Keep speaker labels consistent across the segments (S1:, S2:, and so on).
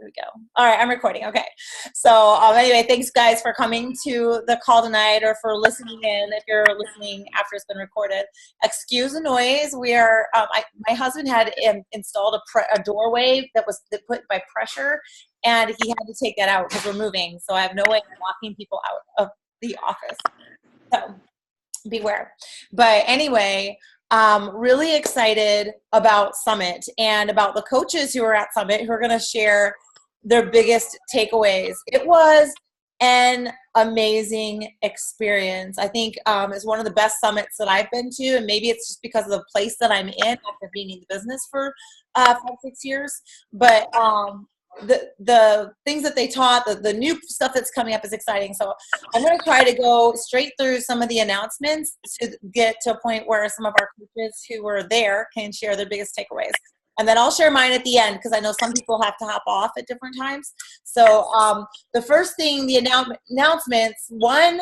S1: Here we go. All right, I'm recording. Okay. So anyway, thanks guys for coming to the call tonight or for listening in if you're listening after it's been recorded. Excuse the noise. We are, my husband had installed a doorway that was put by pressure, and he had to take that out because we're moving. So I have no way of locking people out of the office. So beware. But anyway, really excited about Summit and about the coaches who are at Summit who are going to share their biggest takeaways. It was an amazing experience. I think it's one of the best summits that I've been to, and maybe it's just because of the place that I'm in after being in the business for 5-6 years. But the things that they taught, the new stuff that's coming up is exciting. So I'm going to try to go straight through some of the announcements to get to a point where some of our coaches who were there can share their biggest takeaways. And then I'll share mine at the end because I know some people have to hop off at different times. So the first thing, the announcements, one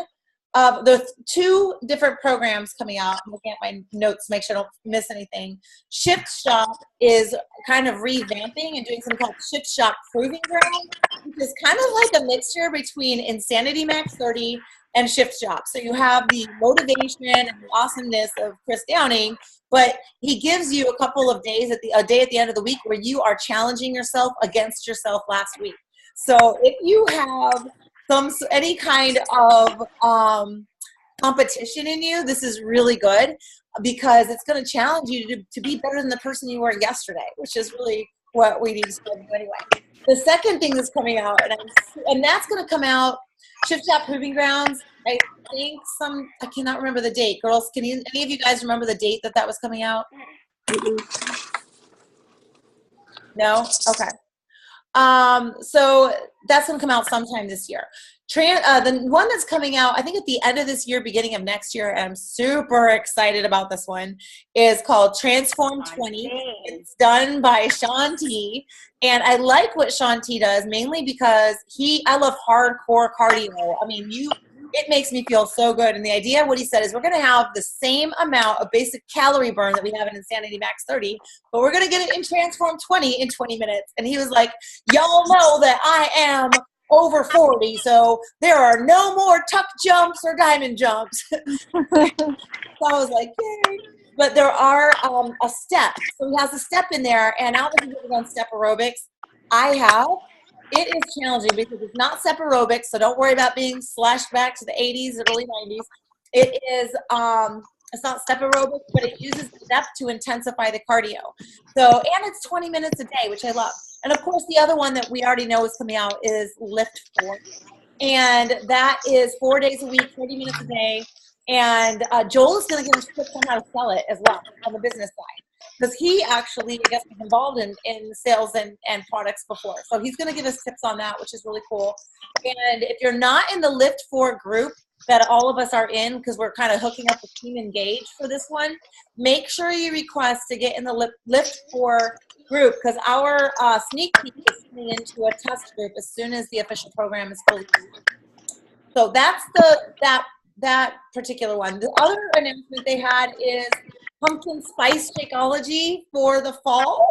S1: of the 2 different programs coming out. I'm looking at my notes to make sure I don't miss anything. Shift Shop is kind of revamping and doing something called Shift Shop Proving Ground, which is kind of like a mixture between Insanity Max 30 and Shift Shop. So you have the motivation and the awesomeness of Chris Downing, but he gives you a couple of days a day at the end of the week where you are challenging yourself against yourself last week. So if you have any kind of competition in you, this is really good because it's going to challenge you to be better than the person you were yesterday, which is really what we need to do anyway. The second thing that's coming out, and that's going to come out, Shift Shop Proving Grounds, I think I cannot remember the date. Girls, any of you guys remember the date that was coming out? No? Okay. So that's going to come out sometime this year. The one that's coming out, I think at the end of this year, beginning of next year, and I'm super excited about this one, is called Transform 20. It's done by Shaun T. And I like what Shaun T does, mainly because I love hardcore cardio. I mean, it makes me feel so good. And the idea of what he said is we're going to have the same amount of basic calorie burn that we have in Insanity Max 30, but we're going to get it in Transform 20 in 20 minutes. And he was like, y'all know that I am over 40, so there are no more tuck jumps or diamond jumps. So I was like, yay. But there are a step. So he has a step in there, and out of the on step aerobics, it is challenging because it's not step aerobics, so don't worry about being slashed back to the 80s or early 90s. It is, it's not step aerobics, but it uses step to intensify the cardio. So, and it's 20 minutes a day, which I love. And of course, the other one that we already know is coming out is Lift 4. And that is 4 days a week, 30 minutes a day. And Joel is going to give us tips on how to sell it as well on the business side. Because he actually, I guess, was involved in sales and products before. So he's going to give us tips on that, which is really cool. And if you're not in the Lift 4 group that all of us are in, because we're kind of hooking up with Team Engage for this one, make sure you request to get in the Lift 4 group, because our sneak peek is turning into a test group as soon as the official program is fully released. So that's that particular one. The other announcement they had is pumpkin spice Shakeology for the fall.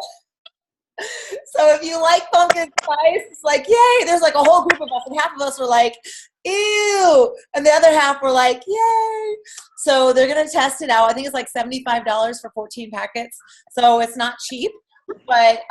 S1: So if you like pumpkin spice, it's like, yay, there's like a whole group of us, and half of us were like, ew, and the other half were like, yay. So they're going to test it out. I think it's like $75 for 14 packets. So it's not cheap, but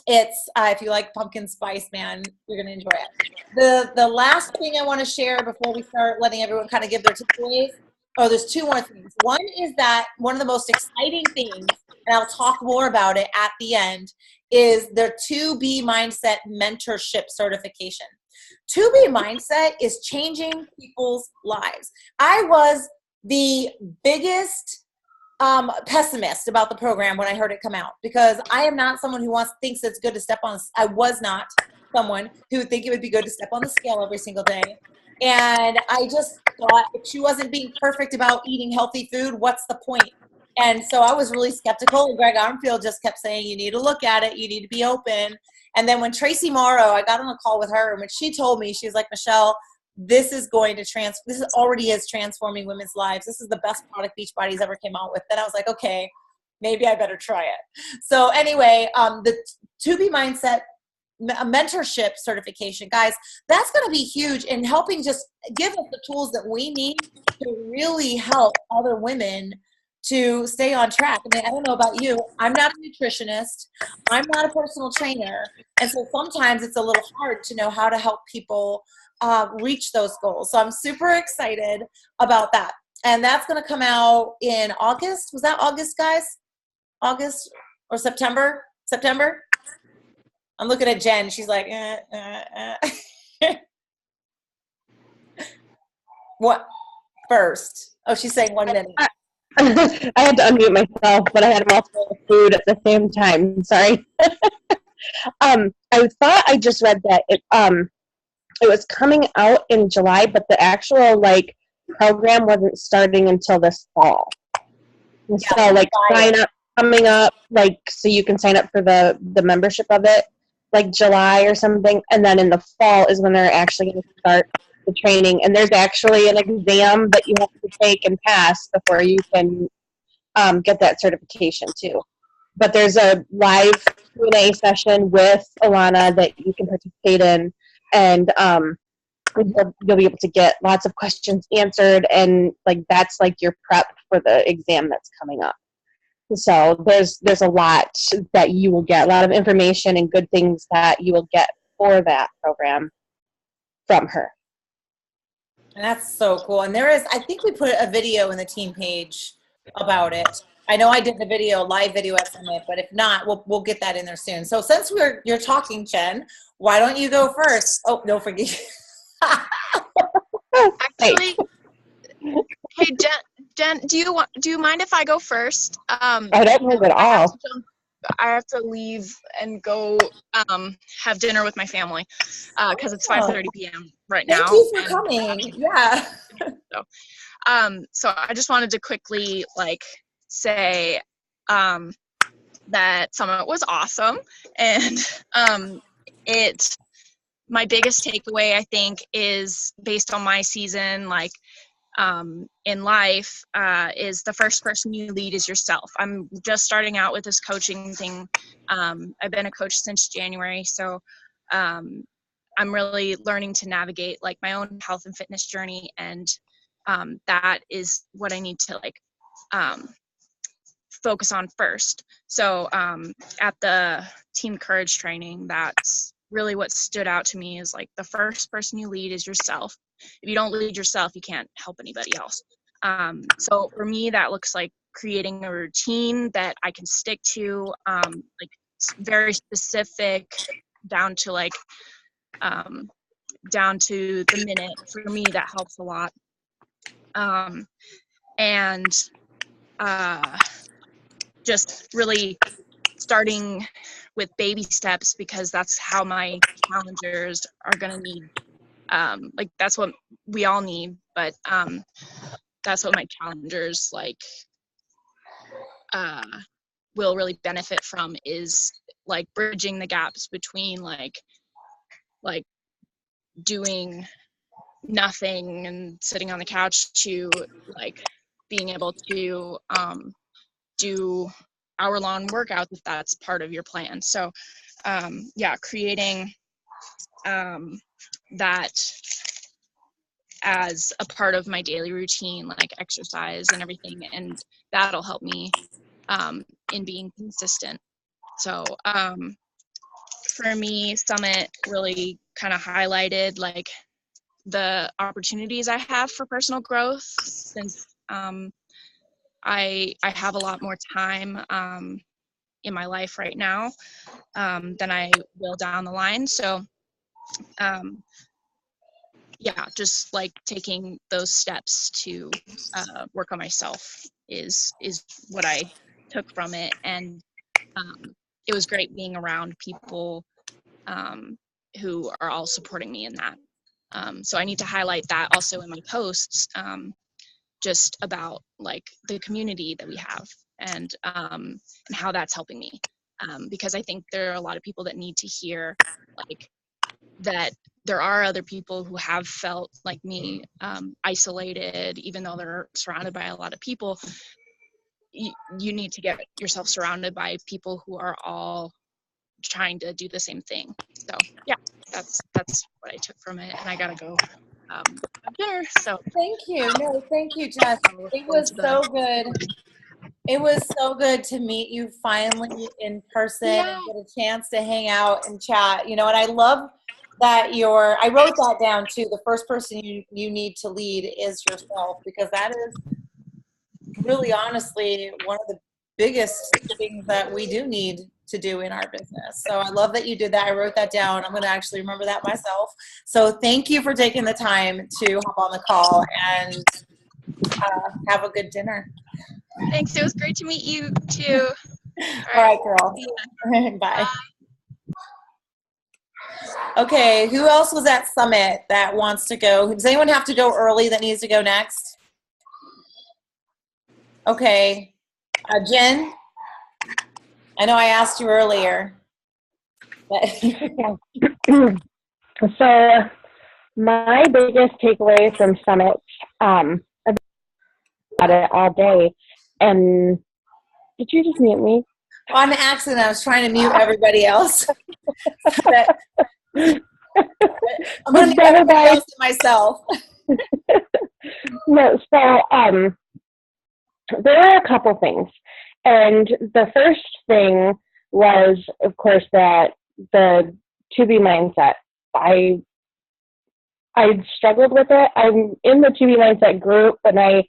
S1: it's if you like pumpkin spice, man, you're going to enjoy it. The last thing I want to share before we start letting everyone kind of give their takeaways, there's 2 more things. One is that one of the most exciting things, and I'll talk more about it at the end, is their 2B Mindset Mentorship Certification. 2B Mindset is changing people's lives. I was the biggest pessimist about the program when I heard it come out, because I am not someone who thinks it's good to step on. I was not someone who would think it would be good to step on the scale every single day. And I just thought if she wasn't being perfect about eating healthy food, what's the point? And so I was really skeptical. And Greg Armfield just kept saying, you need to look at it. You need to be open. And then when Tracy Morrow, I got on a call with her, and when she told me, she was like, Michelle, this is going to this already is transforming women's lives. This is the best product Beachbody's ever came out with. Then I was like, okay, maybe I better try it. So anyway, the 2B Mindset a mentorship certification. Guys, that's going to be huge in helping just give us the tools that we need to really help other women to stay on track. I mean, I don't know about you. I'm not a nutritionist. I'm not a personal trainer. And so sometimes it's a little hard to know how to help people reach those goals. So I'm super excited about that. And that's going to come out in August. Was that August, guys? August or September? September? I'm looking at Jen. She's like, What? First. Oh, she's saying 1 minute.
S2: I had to unmute myself, but I had a mouthful of food at the same time. Sorry. I thought I just read that it was coming out in July, but the actual like program wasn't starting until this fall. So like sign up coming up, like so you can sign up for the membership of it, like July or something, and then in the fall is when they're actually going to start the training. And there's actually an exam that you have to take and pass before you can get that certification too. But there's a live Q&A session with Alana that you can participate in, and you'll be able to get lots of questions answered, and like that's like your prep for the exam that's coming up. So there's a lot that you will get, a lot of information and good things that you will get for that program from her.
S1: And that's so cool. And there is, I think we put a video in the team page about it. I know I did the video, live video at Summit, but if not, we'll get that in there soon. So since you're talking, Jen, why don't you go first? Oh, no, forget.
S3: Actually, hey Jen, do you mind if I go first?
S2: I don't mind at all.
S3: I have to leave and go have dinner with my family because it's 5:30 p.m. right now.
S1: Thank you for coming. Yeah.
S3: So I just wanted to quickly like say that Summit was awesome, and my biggest takeaway I think is based on my season, like in life, is the first person you lead is yourself. I'm just starting out with this coaching thing. I've been a coach since January, so I'm really learning to navigate like my own health and fitness journey, and that is what I need to like focus on first. So at the Team Courage training, that's really what stood out to me is like the first person you lead is yourself. If you don't lead yourself, you can't help anybody else. So for me, that looks like creating a routine that I can stick to, like very specific, down to like down to the minute. For me, that helps a lot. And just really starting with baby steps, because that's how my challengers are going to need. Like that's what we all need, but that's what my challengers like will really benefit from, is like bridging the gaps between like doing nothing and sitting on the couch to like being able to do hour-long workouts if that's part of your plan. So yeah, creating that as a part of my daily routine, like exercise and everything, and that'll help me in being consistent. So for me, Summit really kind of highlighted like the opportunities I have for personal growth, since I have a lot more time in my life right now than I will down the line. So yeah, just like taking those steps to work on myself is what I took from it. And it was great being around people who are all supporting me in that. So I need to highlight that also in my posts, just about like the community that we have, and how that's helping me. Because I think there are a lot of people that need to hear like that there are other people who have felt like me, isolated, even though they're surrounded by a lot of people. You need to get yourself surrounded by people who are all trying to do the same thing. So yeah, that's what I took from it, and I gotta go have dinner. So
S1: Thank you. No, thank you, Jess.
S3: I'll look
S1: It
S3: forward
S1: was
S3: to
S1: so good. It was so good to meet you finally in person
S3: Yeah.
S1: and get a chance to hang out and chat. You know, and I love that I wrote that down too. The first person you need to lead is yourself, because that is really honestly one of the biggest things that we do need to do in our business. So I love that you did that. I wrote that down. I'm going to actually remember that myself. So thank you for taking the time to hop on the call, and have a good dinner.
S3: Thanks. It was great to meet you too.
S1: All right, girl. Bye. Okay, who else was at Summit that wants to go? Does anyone have to go early that needs to go next? Okay. Jen? I know I asked you earlier. But
S2: So my biggest takeaway from Summit, I've been about it all day, and did you just mute me?
S1: on accident, I was trying to mute everybody else. I'm going to mute everybody else to myself.
S2: No, so there are a couple things. And the first thing was, of course, that the to be mindset. I struggled with it. I'm in the to be mindset group, and I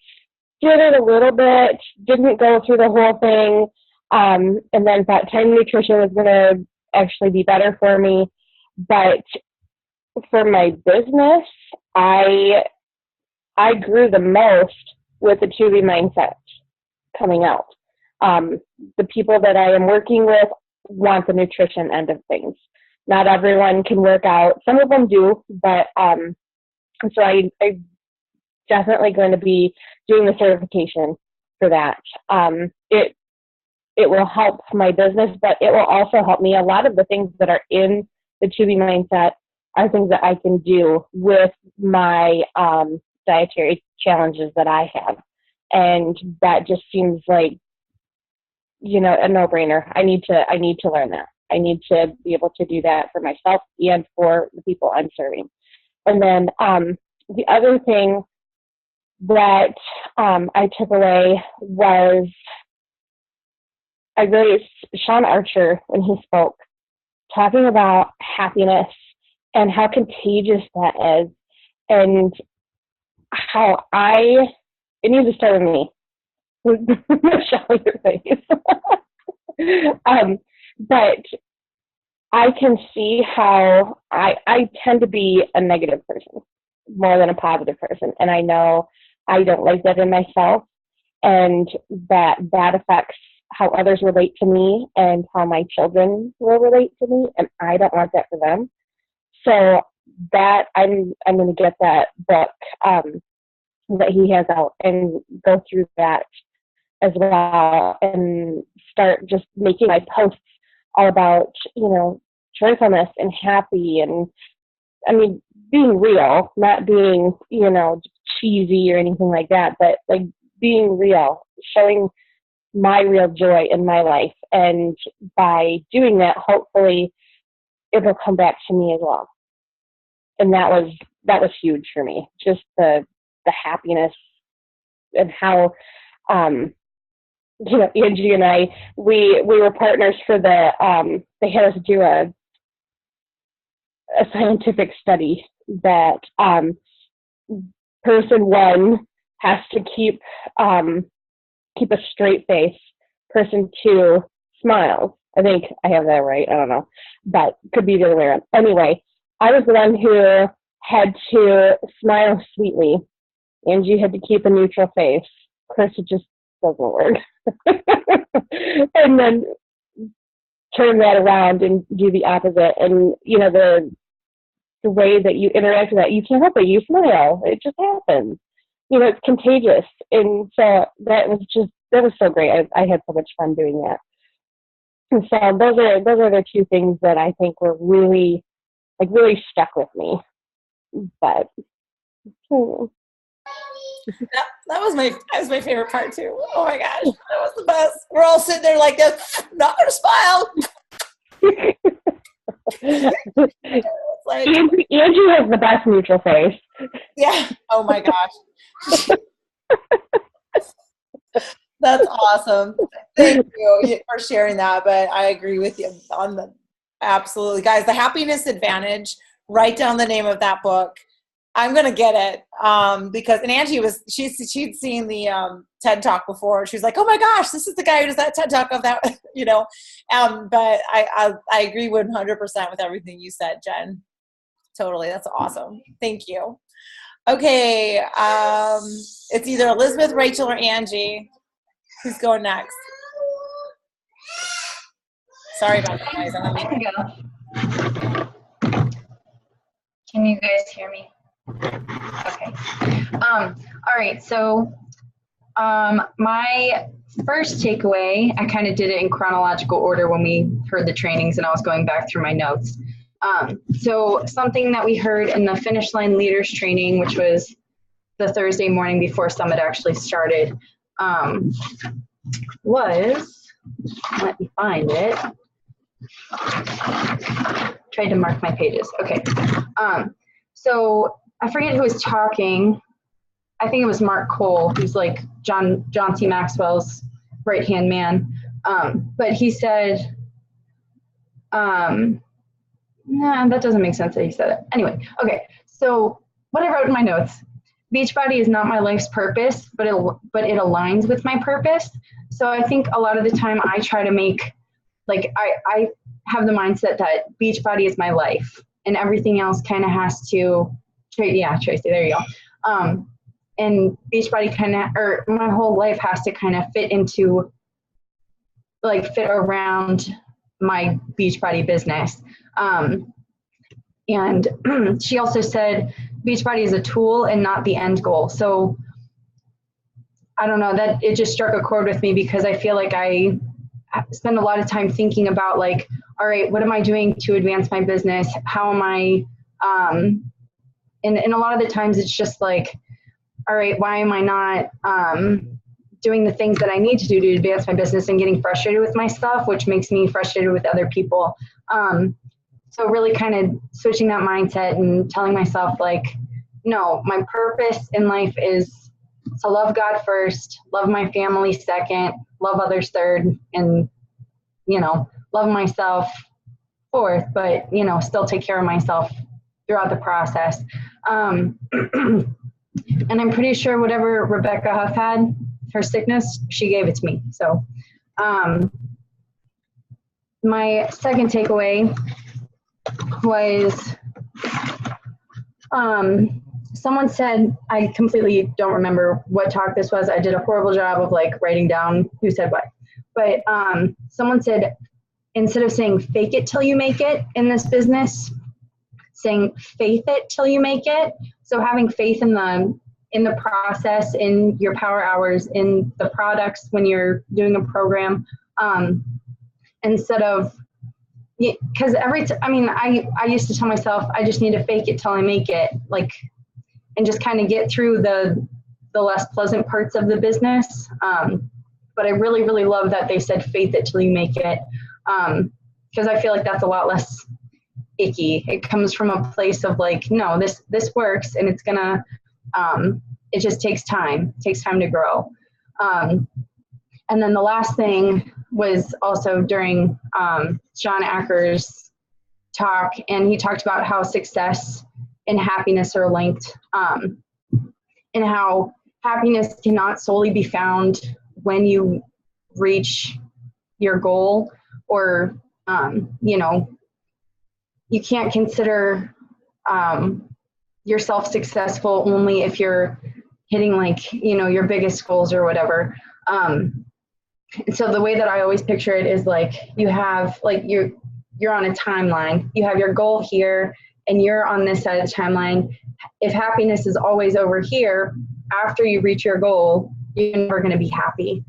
S2: did it a little bit, didn't go through the whole thing, and then thought Time Nutrition was going to actually be better for me. But for my business, I grew the most with the to be mindset coming out. The people that I am working with want the nutrition end of things. Not everyone can work out. Some of them do, but so I'm definitely going to be doing the certification for that. It will help my business, but it will also help me. A lot of the things that are in the to be mindset are things that I can do with my dietary challenges that I have. And that just seems like, a no-brainer. I need to learn that. I need to be able to do that for myself and for the people I'm serving. And then the other thing that I took away was Sean Archer, when he spoke, talking about happiness and how contagious that is, and how it needs to start with me. Michelle, your face. But I can see how I tend to be a negative person more than a positive person, and I know I don't like that in myself, and that affects how others relate to me and how my children will relate to me, and I don't want that for them. So that I'm going to get that book that he has out and go through that as well, and start just making my posts all about, joyfulness and happy, and being real, not being, cheesy or anything like that, but like being real, showing my real joy in my life. And by doing that, hopefully it will come back to me as well. And that was huge for me, just the happiness, and how Angie and I, we were partners for they had us do a scientific study that person one has to keep a straight face, person two smiles. I think I have that right. I don't know, but could be the other way around. Anyway, I was the one who had to smile sweetly. Angie had to keep a neutral face. Of course, it just doesn't work. And then turn that around and do the opposite. And, the way that you interact with that, you can't help it. You smile. It just happens. It's contagious. And so that was so great. I had so much fun doing that. And so those are the two things that I think were really stuck with me. But
S1: that was my favorite part too. Oh my gosh, that was the best. We're all sitting there like this, not gonna smile. Like,
S2: Angie has the best neutral face.
S1: yeah. Oh my gosh. That's awesome. Thank you for sharing that. But I agree with you on the absolutely, guys. The Happiness Advantage. Write down the name of that book. I'm gonna get it because and Angie she'd seen the TED Talk before. She was like, oh my gosh, this is the guy who does that TED Talk of that, you know. But I agree 100% with everything you said, Jen. Totally, that's awesome. Thank you. Okay, it's either Elizabeth, Rachel, or Angie. Who's going next? Sorry about that, guys.
S4: Can you guys hear me? Okay. All right. So my first takeaway, I kind of did it in chronological order when we heard the trainings and I was going back through my notes. So something that we heard in the Finish Line Leaders training, which was the Thursday morning before Summit actually started, was, let me find it. Tried to mark my pages. Okay. So I forget who was talking. I think it was Mark Cole, who's like John C. Maxwell's right-hand man. But he said, nah, that doesn't make sense that he said it. Anyway, okay. So what I wrote in my notes, Beachbody is not my life's purpose, but it aligns with my purpose. So I think a lot of the time I try to make, like, I have the mindset that Beachbody is my life and everything else kind of has to, yeah, Tracy, there you go. And Beachbody kind of, or my whole life has to kind of fit around my Beachbody business. And she also said Beachbody is a tool and not the end goal. So I don't know, that it just struck a chord with me because I feel like I spend a lot of time thinking about, like, all right, what am I doing to advance my business? How am I, and a lot of the times it's just like, all right, why am I not doing the things that I need to do to advance my business, and getting frustrated with myself, which makes me frustrated with other people. So really kind of switching that mindset and telling myself, like, no, my purpose in life is to love God first, love my family second, love others third, and, you know, love myself fourth, but, you know, still take care of myself throughout the process. And I'm pretty sure whatever Rebecca Huff had, her sickness, she gave it to me. So my second takeaway was someone said, I completely don't remember what talk this was. I did a horrible job of like writing down who said what. But someone said, instead of saying fake it till you make it in this business, saying faith it till you make it. So having faith in the process, in your power hours, in the products when you're doing a program, instead of, because I used to tell myself, I just need to fake it till I make it, like, and just kind of get through the less pleasant parts of the business. But I really, really love that they said faith it till you make it, because I feel like that's a lot less icky. It comes from a place of like, no, this works, and it's gonna, it just takes time. It takes time to grow. And then the last thing was also during Sean Acker's talk, and he talked about how success and happiness are linked, and how happiness cannot solely be found when you reach your goal, or you can't consider yourself successful only if you're hitting, like, your biggest goals or whatever. So the way that I always picture it is like, you have, like, you're on a timeline. You have your goal here, and you're on this side of the timeline. If happiness is always over here, after you reach your goal, you're never going to be happy.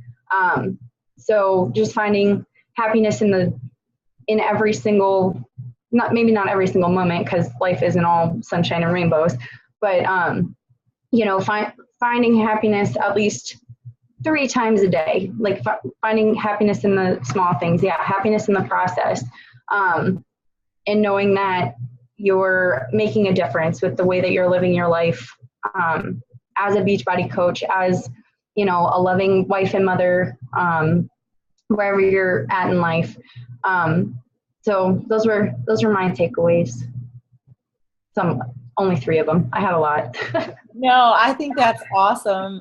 S4: So just finding happiness in every single, maybe not every single moment, because life isn't all sunshine and rainbows, but finding happiness at least 3 times a day, like finding happiness in the small things. Yeah, happiness in the process. And knowing that you're making a difference with the way that you're living your life, as a Beachbody coach, as, you know, a loving wife and mother, wherever you're at in life. So those were my takeaways. Only 3 of them. I had a lot.
S1: No, I think that's awesome.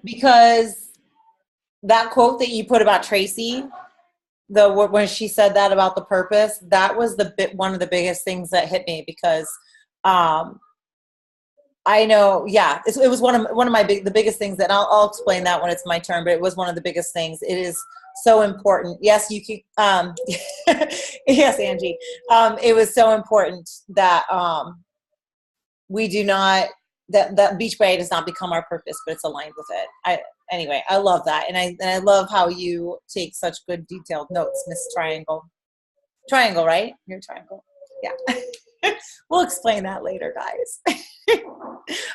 S1: Because that quote that you put about Tracy, when she said that about the purpose, that was one of the biggest things that hit me, because I know, yeah, it was one of the biggest things, that I'll explain that when it's my turn, but it was one of the biggest things. It is so important. Yes, you can, yes, Angie. It was so important that we do not, that Beachbody does not become our purpose, but it's aligned with it. Anyway, I love that. And I love how you take such good detailed notes, Miss Triangle. Triangle, right? You're Triangle. Yeah. We'll explain that later, guys.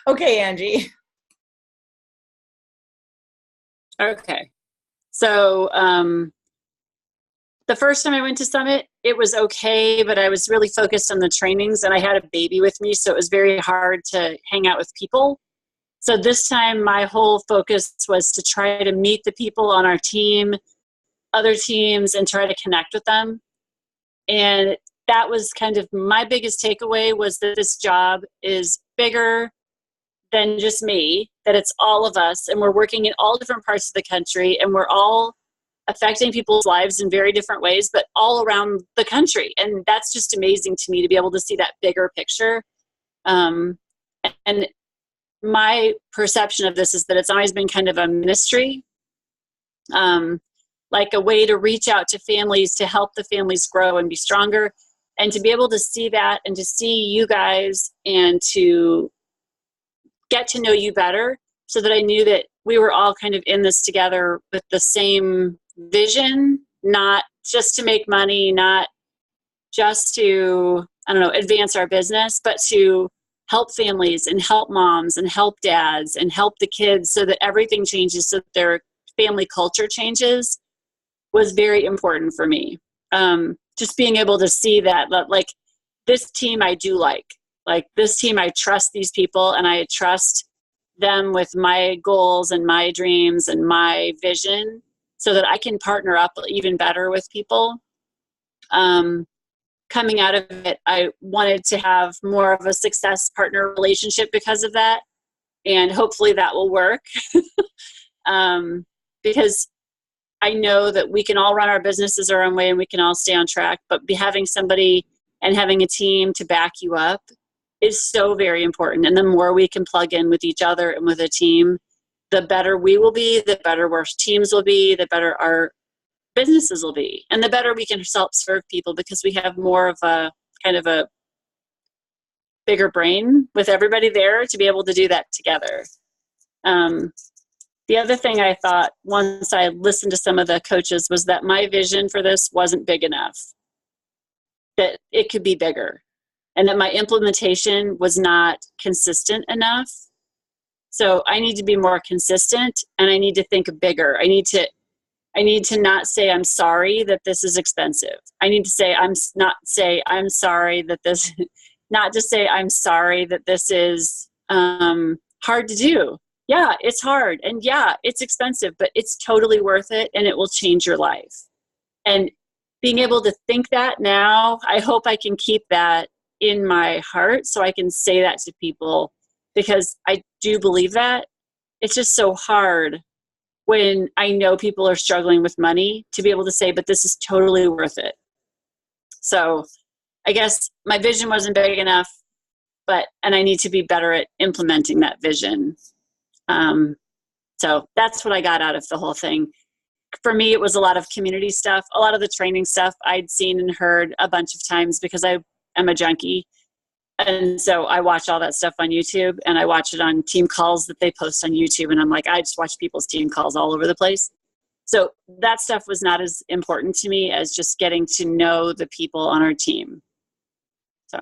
S1: Okay, Angie.
S5: Okay. So the first time I went to Summit, it was okay, but I was really focused on the trainings, and I had a baby with me, so it was very hard to hang out with people. So this time my whole focus was to try to meet the people on our team, other teams, and try to connect with them. And that was kind of my biggest takeaway, was that this job is bigger than just me, that it's all of us, and we're working in all different parts of the country, and we're all affecting people's lives in very different ways, but all around the country. And that's just amazing to me, to be able to see that bigger picture. And my perception of this is that it's always been kind of a ministry, like a way to reach out to families, to help the families grow and be stronger. And to be able to see that, and to see you guys, and to get to know you better, so that I knew that we were all kind of in this together with the same vision, not just to make money, not just to, I don't know, advance our business, but to help families and help moms and help dads and help the kids, so that everything changes, so that their family culture changes, was very important for me. Just being able to see that, like, this team I do like this team, I trust these people, and I trust them with my goals and my dreams and my vision, so that I can partner up even better with people. Coming out of it, I wanted to have more of a success partner relationship because of that. And hopefully that will work. Because I know that we can all run our businesses our own way, and we can all stay on track, but having somebody and having a team to back you up is so very important. And the more we can plug in with each other and with a team, the better we will be, the better our teams will be, the better our businesses will be, and the better we can help serve people, because we have more of a kind of a bigger brain with everybody there to be able to do that together. The other thing I thought, once I listened to some of the coaches, was that my vision for this wasn't big enough, that it could be bigger, and that my implementation was not consistent enough. So I need to be more consistent, and I need to think bigger. I need to not say I'm sorry that this is expensive. I need to say I'm sorry that this, not just say I'm sorry that this is hard to do. Yeah, it's hard, and yeah, it's expensive, but it's totally worth it, and it will change your life. And being able to think that now, I hope I can keep that in my heart, so I can say that to people, because I do believe that. It's just so hard when I know people are struggling with money, to be able to say, but this is totally worth it. So I guess my vision wasn't big enough, and I need to be better at implementing that vision. So that's what I got out of the whole thing. For me, it was a lot of community stuff, a lot of the training stuff I'd seen and heard a bunch of times, because I am a junkie. And so I watch all that stuff on YouTube, and I watch it on team calls that they post on YouTube. And I'm like, I just watch people's team calls all over the place. So that stuff was not as important to me as just getting to know the people on our team. So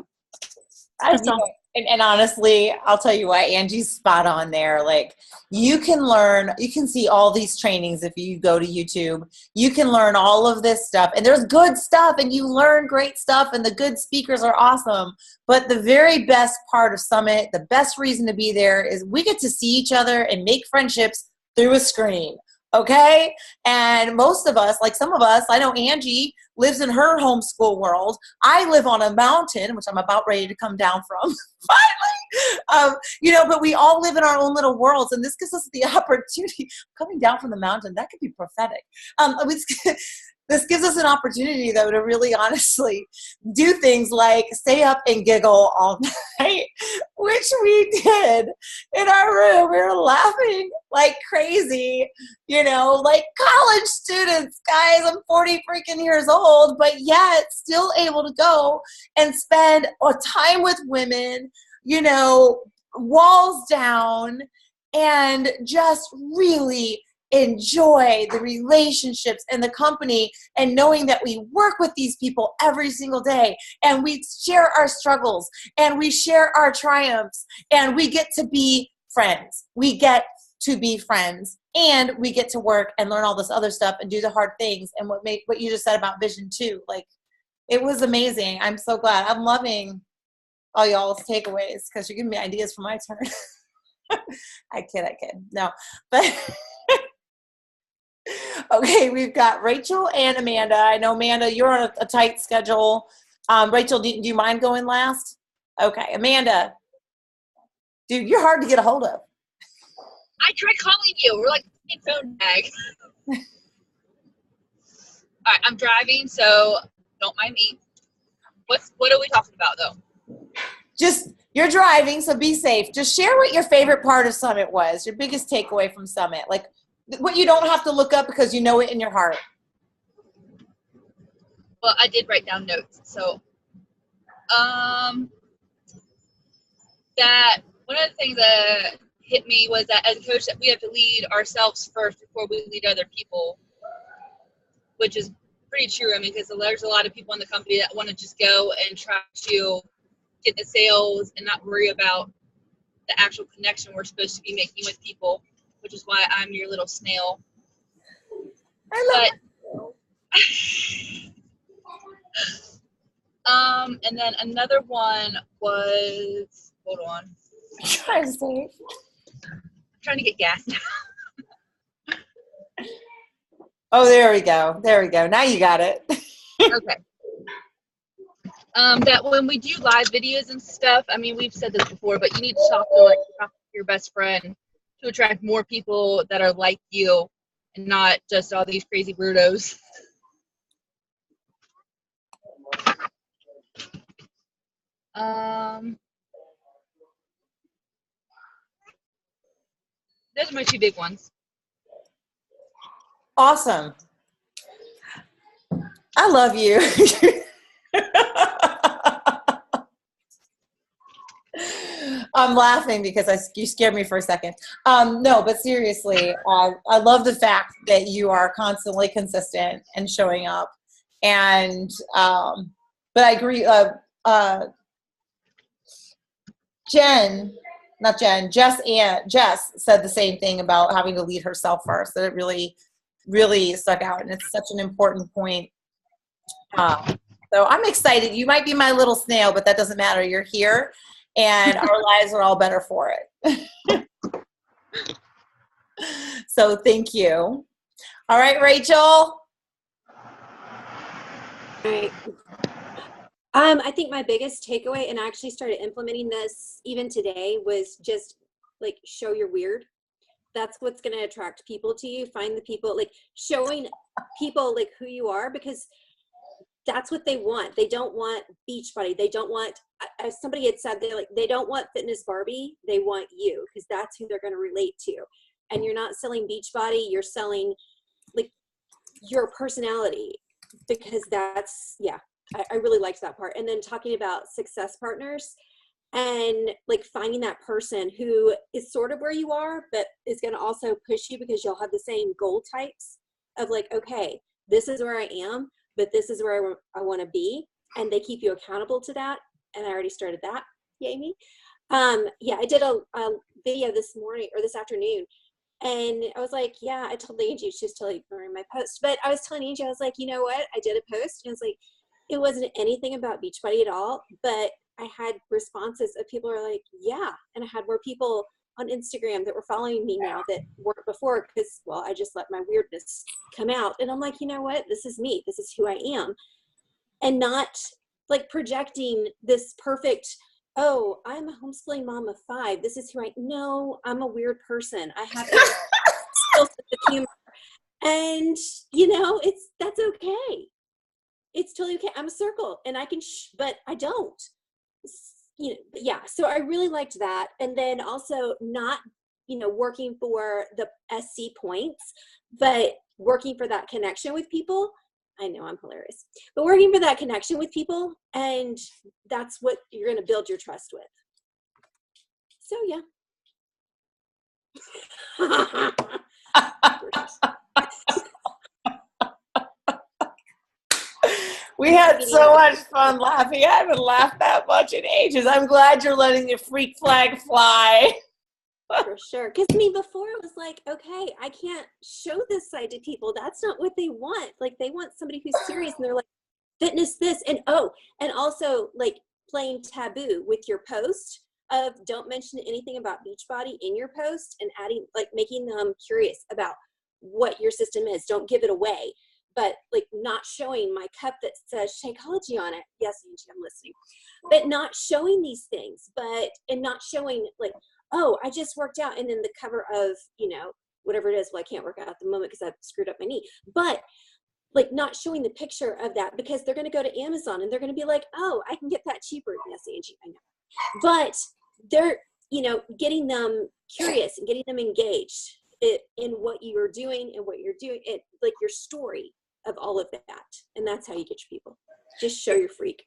S5: that's all.
S1: And honestly, I'll tell you what, Angie's spot on there. Like, you can learn, you can see all these trainings if you go to YouTube. You can learn all of this stuff, and there's good stuff, and you learn great stuff, and the good speakers are awesome. But the very best part of Summit, the best reason to be there, is we get to see each other and make friendships through a screen. Okay? And most of us, like some of us, I know Angie lives in her homeschool world. I live on a mountain, which I'm about ready to come down from, finally. But we all live in our own little worlds, and this gives us the opportunity, coming down from the mountain, that could be prophetic. This gives us an opportunity, though, to really honestly do things like stay up and giggle all night, which we did in our room. We were laughing like crazy, like college students, guys. I'm 40 freaking years old, but yet still able to go and spend time with women, walls down, and just really enjoy the relationships and the company, and knowing that we work with these people every single day, and we share our struggles, and we share our triumphs, and we get to be friends. We get to be friends, and we get to work and learn all this other stuff and do the hard things. And what you just said about vision too, like, it was amazing. I'm so glad. I'm loving all y'all's takeaways, because you're giving me ideas for my turn. I kid. No, but okay, we've got Rachel and Amanda. I know, Amanda, you're on a tight schedule. Rachel, do you mind going last? Okay, Amanda. Dude, you're hard to get a hold of.
S6: I tried calling you. We're like a phone tag. All right, I'm driving, so don't mind me. What are we talking about, though?
S1: Just, you're driving, so be safe. Just share what your favorite part of Summit was, your biggest takeaway from Summit. Like, what you don't have to look up because you know it in your heart.
S6: Well, I did write down notes. So, that one of the things that hit me was that as a coach, that we have to lead ourselves first before we lead other people, which is pretty true. I mean, because there's a lot of people in the company that want to just go and try to get the sales and not worry about the actual connection we're supposed to be making with people, which is why I'm your little snail.
S1: I love
S6: and then another one was, hold on.
S1: Try to say.
S6: I'm trying to get gas now.
S1: Oh, there we go. Now you got it.
S6: Okay. That when we do live videos and stuff, I mean, we've said this before, but you need to talk to your best friend to attract more people that are like you and not just all these crazy weirdos. Those are my two big ones.
S1: Awesome. I love you. I'm laughing because you scared me for a second. No, but seriously, I love the fact that you are constantly consistent and showing up. And but I agree. Jess said the same thing about having to lead herself first. That it really, really stuck out, and it's such an important point. So I'm excited. You might be my little snail, but that doesn't matter. You're here, and our lives are all better for it. So thank you. All right, Rachel.
S7: All right. I think my biggest takeaway, and I actually started implementing this even today, was just like show you're weird. That's what's going to attract people to you. Find the people, like showing people like who you are, because that's what they want. They don't want Beachbody. They don't want, as somebody had said, they don't want Fitness Barbie. They want you, because that's who they're going to relate to. And you're not selling Beachbody. You're selling like your personality, because that's, yeah. I really liked that part. And then talking about success partners and like finding that person who is sort of where you are, but is going to also push you, because you'll have the same goal types of like, okay, this is where I am, but this is where I want to be. And they keep you accountable to that. And I already started that. Yay me. Yeah, I did a video this morning or this afternoon, and I was like, yeah, I told Angie, she's totally ignoring my post, but I was telling Angie, I was like, you know what? I did a post, and it was like, it wasn't anything about Beachbody at all, but I had responses of people are like, yeah, and I had more people on Instagram that were following me now that weren't before because, well, I just let my weirdness come out, and I'm like, you know what? This is me. This is who I am, and not like projecting this perfect, oh, I'm a homeschooling mom of 5. This is who no, I'm a weird person. I have still sense of humor. And, you know, that's okay. It's totally okay. I'm a circle and I can, but I don't. You know, yeah. So I really liked that. And then also not, you know, working for the SC points, but working for that connection with people. I know I'm hilarious, but working for that connection with people, and that's what you're going to build your trust with. So yeah.
S1: We had so much fun laughing. I haven't laughed that much in ages. I'm glad you're letting your freak flag fly.
S7: For sure. Because I mean, before it was like, okay, I can't show this side to people. That's not what they want. Like, they want somebody who's serious, and they're like, fitness this. And and also like playing taboo with your post of don't mention anything about Beachbody in your post, and adding, like, making them curious about what your system is. Don't give it away. But like not showing my cup that says Shakeology on it. Yes, Angie, I'm listening. But not showing these things, and not showing like, oh, I just worked out, and then the cover of, you know, whatever it is. Well, I can't work out at the moment because I've screwed up my knee. But like not showing the picture of that, because they're going to go to Amazon and they're going to be like, oh, I can get that cheaper. Yes, Angie, I know. But they're, you know, getting them curious and getting them engaged in what you're doing and what you're doing, like your story of all of that. And that's how you get your people. Just show your freak.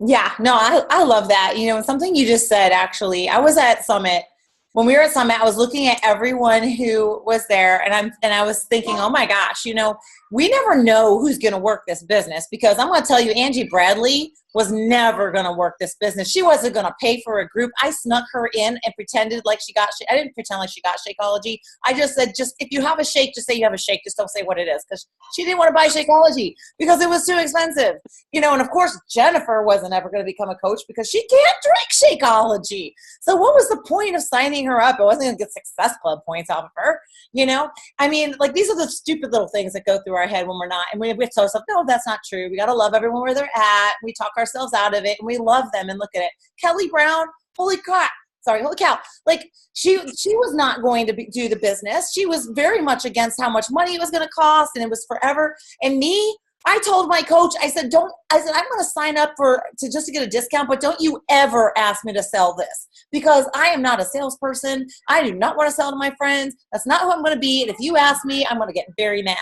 S1: Yeah, no, I love that. You know, something you just said, actually, I was at Summit. When we were at Summit, I was looking at everyone who was there, and I was thinking, oh my gosh, you know, we never know who's going to work this business, because I'm going to tell you, Angie Bradley was never going to work this business. She wasn't going to pay for a group. I snuck her in and pretended like she got, I didn't pretend like she got Shakeology. I just said, just if you have a shake, just say you have a shake. Just don't say what it is, because she didn't want to buy Shakeology because it was too expensive. You know, and of course, Jennifer wasn't ever going to become a coach because she can't drink Shakeology. So what was the point of signing her up? It wasn't going to get Success Club points off of her. You know, I mean, like, these are the stupid little things that go through our head when we're not, and we have to tell ourselves, no, that's not true. We got to love everyone where they're at. We talk ourselves out of it, and we love them. And look at it. Kelly Brown, holy cow. Like, she was not going to do the business. She was very much against how much money it was going to cost, and it was forever. And me, I told my coach, I said, I'm going to sign up just to get a discount, but don't you ever ask me to sell this, because I am not a salesperson. I do not want to sell to my friends. That's not who I'm going to be. And if you ask me, I'm going to get very mad.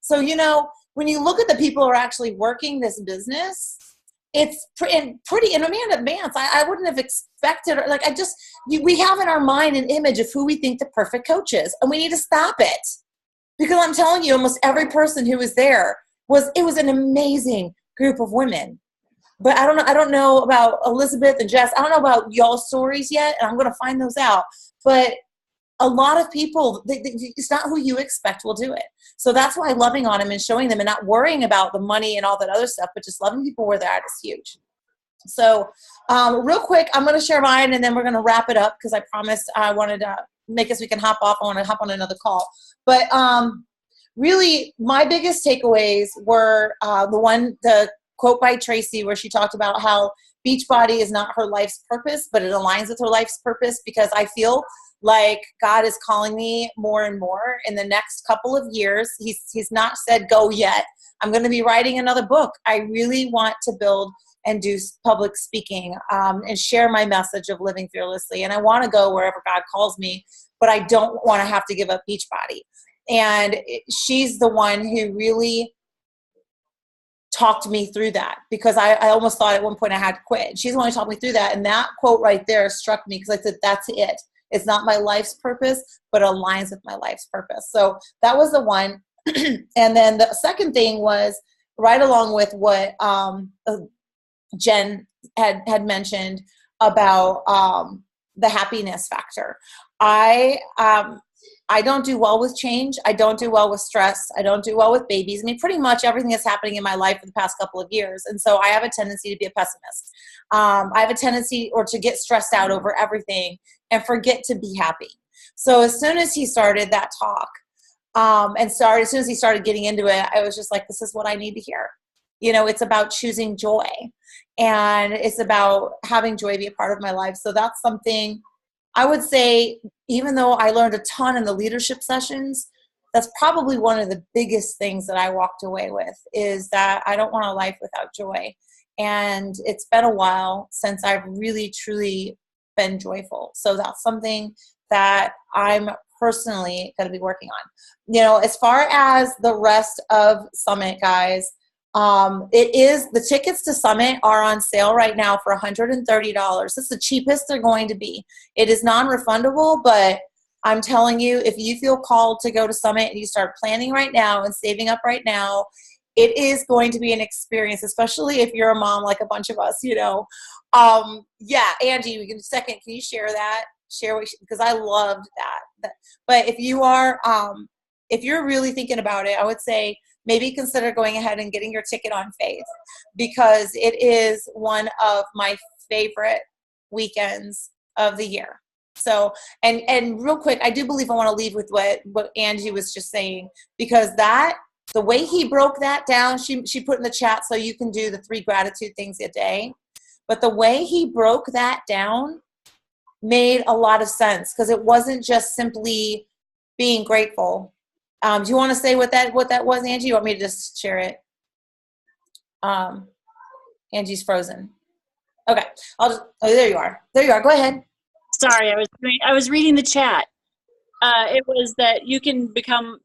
S1: So, you know, when you look at the people who are actually working this business, it's pretty in advance. I wouldn't have expected, like, we have in our mind an image of who we think the perfect coach is, and we need to stop it, because I'm telling you, almost every person who was there it was an amazing group of women. But I don't know about Elizabeth and Jess. I don't know about y'all's stories yet, and I'm going to find those out. But a lot of people, it's not who you expect will do it. So that's why loving on them and showing them and not worrying about the money and all that other stuff, but just loving people where they're at is huge. So real quick, I'm going to share mine, and then we're going to wrap it up, because I promised I wanted to make us, we can hop off. I want to hop on another call. But really, my biggest takeaways were the quote by Tracy, where she talked about how Beachbody is not her life's purpose, but it aligns with her life's purpose, because I feel like God is calling me more and more in the next couple of years. He's not said go yet. I'm going to be writing another book. I really want to build and do public speaking and share my message of living fearlessly. And I want to go wherever God calls me, but I don't want to have to give up Beachbody. And she's the one who really talked me through that, because I almost thought at one point I had to quit. She's the one who talked me through that. And that quote right there struck me, because I said, that's it. It's not my life's purpose, but it aligns with my life's purpose. So that was the one. And then the second thing was right along with what Jen had mentioned, about the happiness factor. I don't do well with change. I don't do well with stress. I don't do well with babies. I mean, pretty much everything that's happening in my life for the past couple of years. And so I have a tendency to be a pessimist. I have a tendency to get stressed out over everything and forget to be happy. So as soon as he started that talk, as soon as he started getting into it, I was just like, this is what I need to hear. You know, it's about choosing joy, and it's about having joy be a part of my life. So that's something I would say, even though I learned a ton in the leadership sessions, that's probably one of the biggest things that I walked away with, is that I don't want a life without joy. And it's been a while since I've really, truly been joyful. So that's something that I'm personally going to be working on. You know, as far as the rest of Summit, guys, the tickets to Summit are on sale right now for $130. It's the cheapest they're going to be. It is non-refundable, but I'm telling you, if you feel called to go to Summit and you start planning right now and saving up right now, it is going to be an experience, especially if you're a mom like a bunch of us, you know. Yeah, Angie, we can second. Can you share that? Because I loved that. But if you are, if you're really thinking about it, I would say maybe consider going ahead and getting your ticket on Faith, because it is one of my favorite weekends of the year. So, and real quick, I do believe I want to leave with what Angie was just saying, because the way he broke that down, she put in the chat, so you can do the 3 gratitude things a day. But the way he broke that down made a lot of sense, because it wasn't just simply being grateful. Do you want to say what that was, Angie? You want me to just share it? Angie's frozen. Okay. There you are. There you are. Go ahead.
S5: Sorry, I was reading the chat. It was that you can become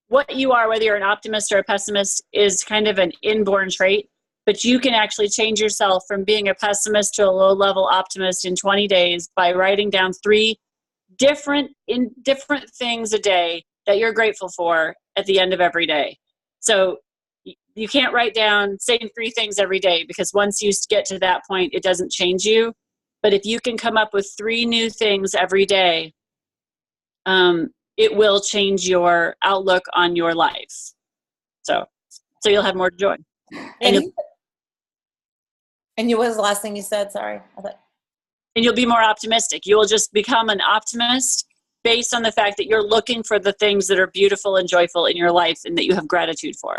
S5: what you are, whether you're an optimist or a pessimist, is kind of an inborn trait. But you can actually change yourself from being a pessimist to a low-level optimist in 20 days by writing down 3 different things a day that you're grateful for at the end of every day. So you can't write down saying 3 things every day, because once you get to that point, it doesn't change you. But if you can come up with 3 new things every day, it will change your outlook on your life. So you'll have more joy.
S1: And what was the last thing you said? Sorry.
S5: And you'll be more optimistic. You will just become an optimist based on the fact that you're looking for the things that are beautiful and joyful in your life and that you have gratitude for.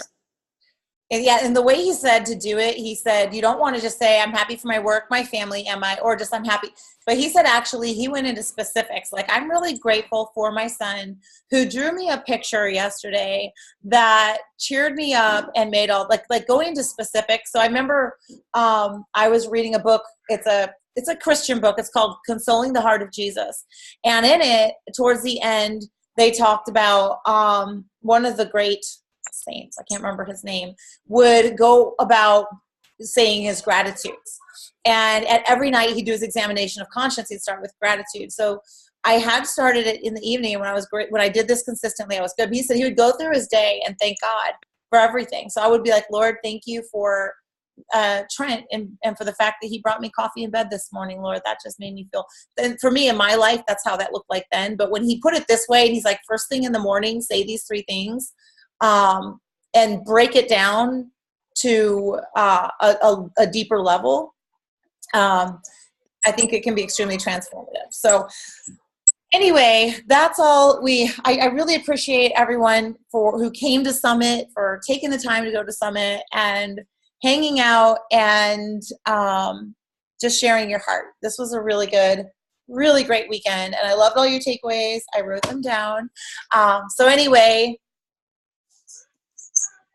S1: And yeah, and the way he said to do it, he said, you don't want to just say, I'm happy for my work, my family, or just I'm happy. But he said, actually, he went into specifics. Like, I'm really grateful for my son, who drew me a picture yesterday that cheered me up and made all, like going into specifics. So I remember I was reading a book. It's a Christian book. It's called Consoling the Heart of Jesus. And in it, towards the end, they talked about one of the great saints, I can't remember his name, would go about saying his gratitudes. And at every night he'd do his examination of conscience, he'd start with gratitude. So I had started it in the evening, and when I did this consistently, I was good. But he said he would go through his day and thank God for everything. So I would be like, Lord, thank you for Trent and for the fact that he brought me coffee in bed this morning, Lord. That just made me feel, and for me in my life, that's how that looked like then. But when he put it this way, and he's like, first thing in the morning, say these 3 things, and break it down to a deeper level, I think it can be extremely transformative. So anyway, that's all I really appreciate everyone who came to Summit, for taking the time to go to Summit and hanging out and just sharing your heart. This was a really good, really great weekend, and I loved all your takeaways. I wrote them down. So anyway,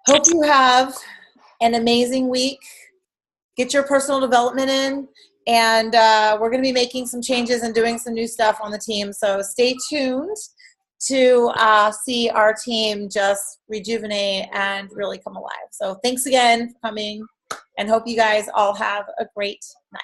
S1: hope you have an amazing week. Get your personal development in, and we're going to be making some changes and doing some new stuff on the team. So stay tuned to see our team just rejuvenate and really come alive. So thanks again for coming, and hope you guys all have a great night.